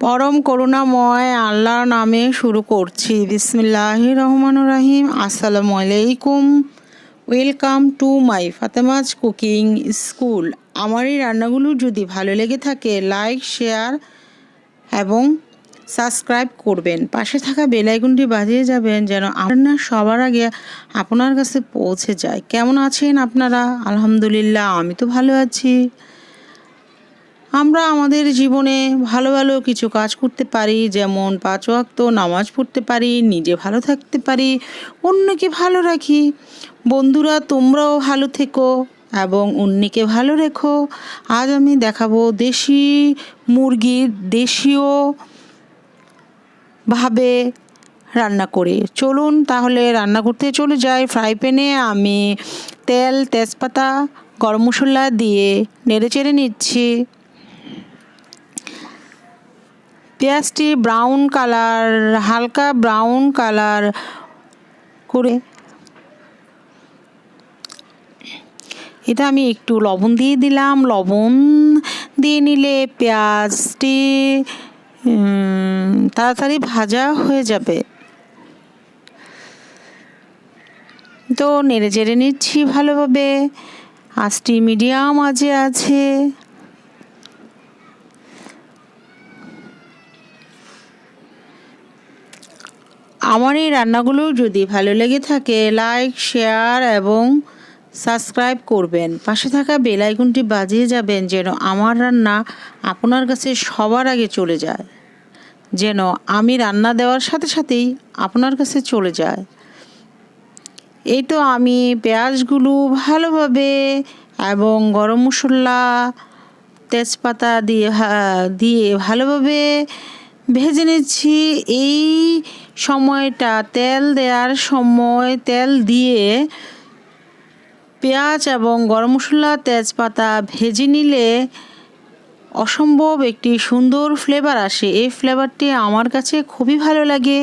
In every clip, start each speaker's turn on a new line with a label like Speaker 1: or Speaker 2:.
Speaker 1: পরম করুণাময় আল্লাহর নামে শুরু করছি। বিসমিল্লাহির রহমানির রহিম। আসসালামু আলাইকুম। Welcome to my Fatema's cooking school. আমার এই রান্নাগুলো যদি ভালো লেগে থাকে লাইক, শেয়ার এবং সাবস্ক্রাইব করবেন। পাশে থাকা বেল আইকনটি বাজিয়ে যাবেন যেন রান্না সবার আগে আপনার কাছে পৌঁছে যায়। কেমন আছেন আপনারা? আলহামদুলিল্লাহ, আমি তো ভালো আছি। আমরা আমাদের জীবনে ভালো ভালো কিছু কাজ করতে পারি, যেমন 5 ওয়াক্ত নামাজ পড়তে পারি, নিজে ভালো থাকতে পারি, অন্যকে ভালো রাখি। বন্ধুরা, তোমরাও ভালো থেকো এবং অন্যকে ভালো রেখো। আজ আমি দেখাবো দেশি মুরগির দেশীয় ভাবে রান্না করে। চলুন তাহলে রান্না করতে চলে যাই। ফ্রাই প্যানে আমি তেল, তেজপাতা, গরম মশলা দিয়ে নেড়েচেড়ে নিচ্ছি। পেঁয়াজটি ব্রাউন কালার, হালকা ব্রাউন কালার করে এটা আমি একটু লবণ দিয়ে দিলাম। লবণ দিয়ে নিলে পেঁয়াজটি তাড়াতাড়ি ভাজা হয়ে যাবে। তো নেড়ে চেড়ে নিচ্ছি ভালোভাবে। আঁচটি মিডিয়াম আঁচে আছে। আমার এই রান্নাগুলো যদি ভালো লেগে থাকে লাইক, শেয়ার এবং সাবস্ক্রাইব করবেন। পাশে থাকা বেল আইকনটি বাজিয়ে যাবেন যেন আমার রান্না আপনার কাছে সবার আগে চলে যায়, যেন আমি রান্না দেওয়ার সাথে সাথেই আপনার কাছে চলে যায়। এই তো আমি পেঁয়াজগুলো ভালোভাবে এবং গরম মশলা, তেজপাতা দিয়ে ভালোভাবে ভেজে নিচ্ছি। এই সময়টা তেল দেওয়ার সময় তেল দিয়ে পেঁয়াজ এবং গরম মশলা, তেজপাতা ভেজে নিলে অসম্ভব একটি সুন্দর ফ্লেভার আসে। এই ফ্লেভারটি আমার কাছে খুবই ভালো লাগে।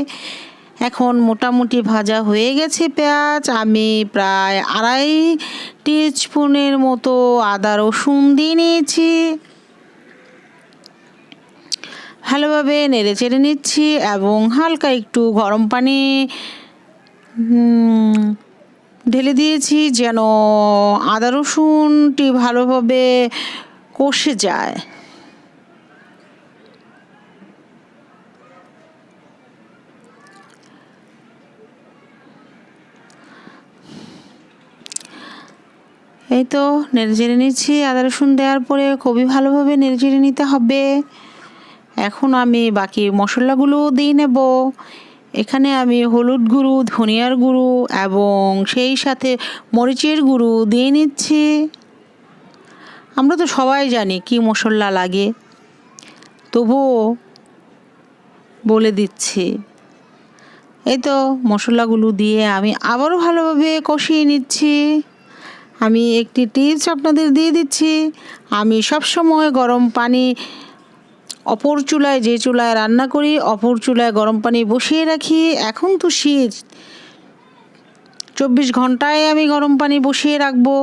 Speaker 1: এখন মোটামুটি ভাজা হয়ে গেছে পেঁয়াজ। আমি প্রায় 2.5 টিস্পুনের মতো আদা রসুন দিয়ে নিয়েছি। ভালোভাবে নেড়ে চেড়ে নিচ্ছি এবং হালকা একটু গরম পানি ঢেলে দিয়েছি যেন আদা রসুনটি ভালোভাবে কষে যায়। এই তো নেড়ে চেড়ে নিচ্ছি। আদা রসুন দেওয়ার পরে খুবই ভালোভাবে নেড়ে চেড়ে নিতে হবে। এখন আমি বাকি মশলাগুলো দিয়ে নেব। এখানে আমি হলুদ গুঁড়ো, ধনিয়ার গুঁড়ো এবং সেই সাথে মরিচের গুঁড়ো দিয়ে নিচ্ছি। আমরা তো সবাই জানি কি মশলা লাগে, তবুও বলে দিচ্ছি। এই তো মশলাগুলো দিয়ে আমি আবারও ভালোভাবে কষিয়ে নিচ্ছি। আমি একটি টিপস আপনাদের দিয়ে দিচ্ছি। আমি সবসময় গরম পানি অপর চুলায়, যে চুলায় রান্না করি অপর চুলায় গরম পানি বসিয়ে রাখি। এখন তো শীত, 24 ঘন্টায় আমি গরম পানি বসিয়ে রাখবো।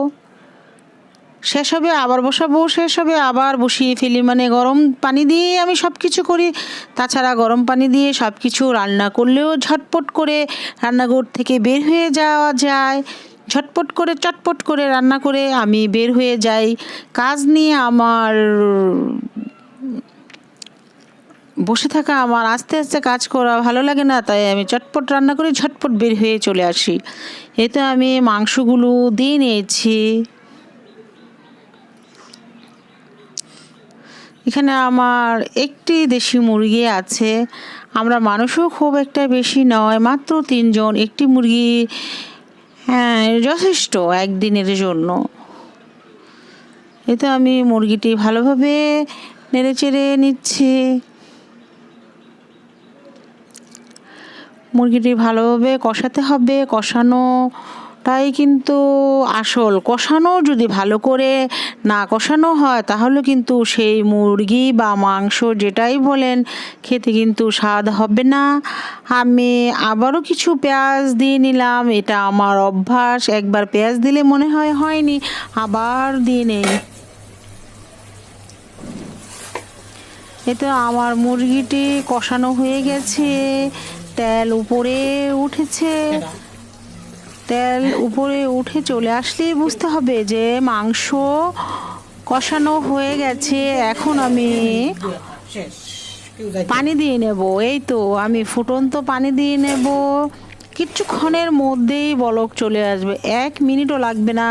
Speaker 1: শেষ হবে আবার বসাবো, শেষ হবে আবার বসিয়ে ফেলি। মানে গরম পানি দিয়ে আমি সব কিছু করি। তাছাড়া গরম পানি দিয়ে সব কিছু রান্না করলেও ঝটপট করে রান্নাঘর থেকে বের হয়ে যাওয়া যায়। ঝটপট করে চটপট করে রান্না করে আমি বের হয়ে যাই। কাজ নিয়ে আমার বসে থাকা, আমার আস্তে আস্তে কাজ করা ভালো লাগে না, তাই আমি চটপট রান্না করে ঝটপট বের হয়ে চলে আসি। এতে আমি মাংসগুলো দিয়ে নিয়েছি। এখানে আমার একটি দেশি মুরগি আছে। আমরা মানুষও খুব একটা বেশি নয়, মাত্র 3 জন। একটি মুরগি যথেষ্ট একদিনের জন্য। এতে আমি মুরগিটি ভালোভাবে নেড়ে চেড়ে নিচ্ছি। মুরগিটি ভালোভাবে কষাতে হবে। কষানোটাই কিন্তু আসল। কষানো যদি ভালো করে না কষানো হয় তাহলে কিন্তু সেই মুরগি বা মাংস যেটাই বলেন খেতে কিন্তু স্বাদ হবে না। আমি আবারও কিছু পেঁয়াজ দিয়ে নিলাম। এটা আমার অভ্যাস, একবার পেঁয়াজ দিলে মনে হয় হয়নি, আবার দিয়ে নেই। এই তো আমার মুরগিটি কষানো হয়ে গেছে, তেল উপরে উঠেছে। তেল উপরে উঠে চলে আসলেই বুঝতে হবে যে মাংস কষানো হয়ে গেছে। এখন আমি পানি দিয়ে নেব। এই তো আমি ফুটন্ত পানি দিয়ে নেব। কিছুক্ষণের মধ্যেই বলক চলে আসবে, 1 মিনিটও লাগবে না,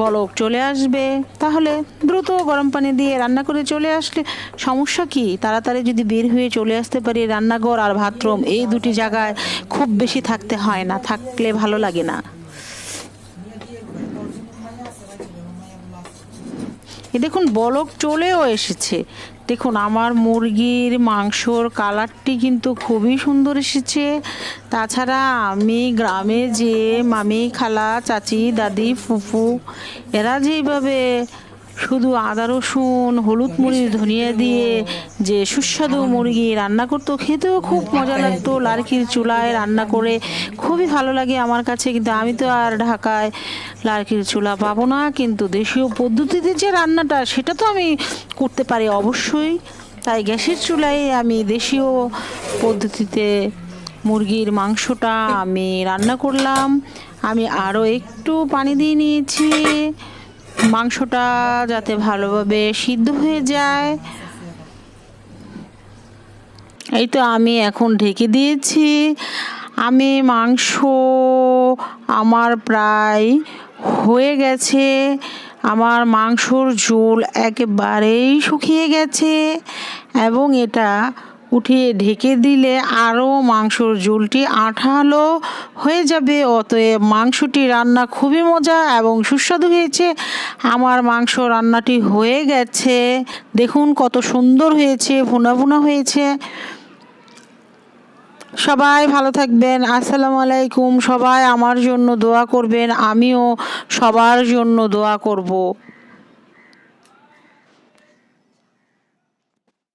Speaker 1: বলক চলে আসবে। তাহলে দ্রুত গরম পানি দিয়ে রান্না করে চলে আসলে সমস্যা কি? তাড়াতাড়ি যদি বের হয়ে চলে আসতে পারি, রান্নাঘর আর বাথরুম এই দুটি জায়গায় খুব বেশি থাকতে হয় না, থাকলে ভালো লাগে না। এ দেখুন বলক চলেও এসেছে। দেখুন আমার মুরগির মাংসর কালারটি কিন্তু খুবই সুন্দর এসেছে। তাছাড়া আমি গ্রামে যে মামি, খালা, চাচি, দাদি, ফুফু এরা যেভাবে শুধু আদা রসুন, হলুদ মরিচ, ধনিয়া দিয়ে যে সুস্বাদু মুরগি রান্না করতো, খেতেও খুব মজা লাগতো। লার্কির চুলায় রান্না করে খুবই ভালো লাগে আমার কাছে। কিন্তু আমি তো আর ঢাকায় লার্কির চুলা পাবো না, কিন্তু দেশীয় পদ্ধতিতে যে রান্নাটা সেটা তো আমি করতে পারি অবশ্যই। তাই গ্যাসের চুলায় আমি দেশীয় পদ্ধতিতে মুরগির মাংসটা আমি রান্না করলাম। আমি আরও একটু পানি দিয়ে নিয়েছি মাংসটা যাতে ভালোভাবে সিদ্ধ হয়ে যায়। এই তো আমি এখন ঢেকে দিয়েছি। আমি মাংস আমার প্রায় হয়ে গেছে। আমার মাংসর ঝোল একেবারেই শুকিয়ে গেছে এবং এটা উঠিয়ে ঢেকে দিলে আরও মাংসর ঝোলটি আঠালো হয়ে যাবে। অতএব মাংসটি রান্না খুবই মজা এবং সুস্বাদু হয়েছে। আমার মাংস রান্নাটি হয়ে গেছে। দেখুন কত সুন্দর হয়েছে, ভুনা ভুনা হয়েছে। সবাই ভালো থাকবেন। আসসালামু আলাইকুম। সবাই আমার জন্য দোয়া করবেন, আমিও সবার জন্য দোয়া করব।